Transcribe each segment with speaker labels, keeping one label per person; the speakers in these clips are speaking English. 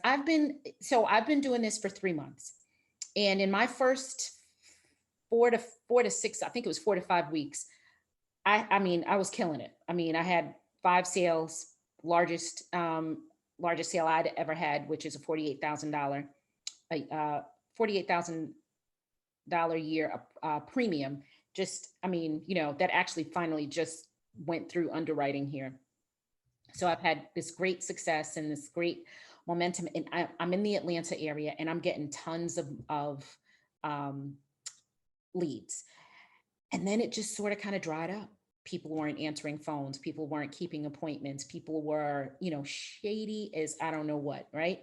Speaker 1: I've been doing this for 3 months. And in my first 4 to 6, I think it was 4 to 5 weeks, I mean, I was killing it. I mean, I had 5 sales, largest sale I'd ever had, which is a $48,000, $48,000 year premium. Just, I mean, that actually finally just went through underwriting here. So I've had this great success and this great momentum, and I'm in the Atlanta area, and I'm getting tons of um, leads. And then it just sort of kind of dried up. People weren't answering phones. People weren't keeping appointments. People were, shady as I don't know what, right?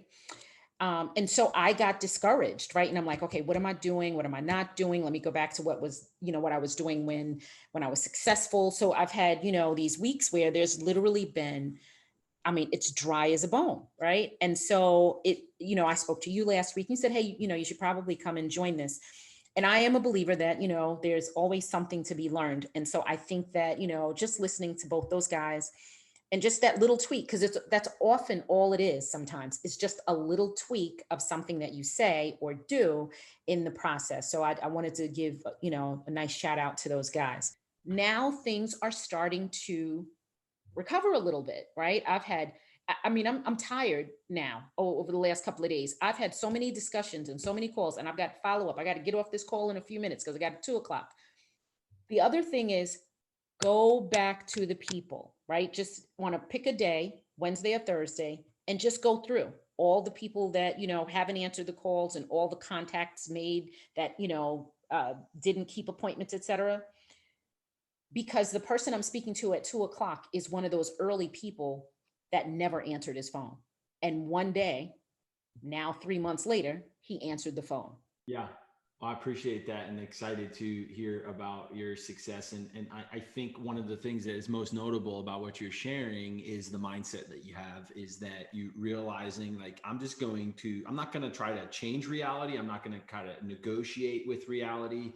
Speaker 1: And so I got discouraged, right? And I'm like, okay, what am I doing? What am I not doing? Let me go back to what I was doing when I was successful. So I've had, these weeks where there's literally been, I mean, it's dry as a bone, right? And so I spoke to you last week and you said, hey, you should probably come and join this. And I am a believer that, there's always something to be learned. And so I think that, just listening to both those guys and just that little tweak, because that's often all it is sometimes, it's just a little tweak of something that you say or do in the process. So I wanted to give, a nice shout out to those guys. Now things are starting to recover a little bit, right? I'm tired now. Over the last couple of days, I've had so many discussions and so many calls, and I've got follow up. I got to get off this call in a few minutes because I got 2 o'clock. The other thing is go back to the people, right? Just want to pick a day, Wednesday or Thursday, and just go through all the people that, haven't answered the calls and all the contacts made that, didn't keep appointments, etc. Because the person I'm speaking to at 2 o'clock is one of those early people that never answered his phone. And one day, now 3 months later, he answered the phone.
Speaker 2: Yeah, well, I appreciate that and excited to hear about your success. And I think one of the things that is most notable about what you're sharing is the mindset that you have, is that you realizing like, I'm not going to try to change reality. I'm not going to kind of negotiate with reality.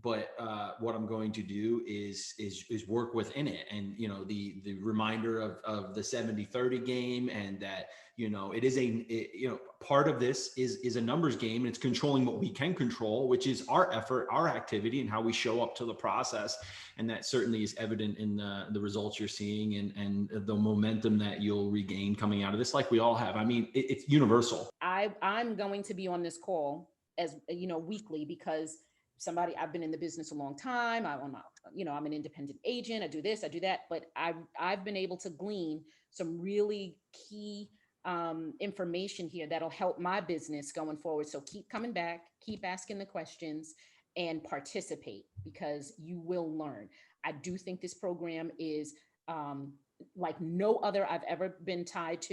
Speaker 2: But what I'm going to do is work within it. And, the reminder of the 70-30 game, and that, it is part of this is a numbers game, and it's controlling what we can control, which is our effort, our activity, and how we show up to the process. And that certainly is evident in the results you're seeing, and the momentum that you'll regain coming out of this, like we all have. I mean, it's universal.
Speaker 1: I'm going to be on this call as weekly, because I've been in the business a long time. I'm an independent agent. I do this, I do that, but I've been able to glean some really key information here that'll help my business going forward. So keep coming back, keep asking the questions, and participate, because you will learn. I do think this program is like no other I've ever been tied to.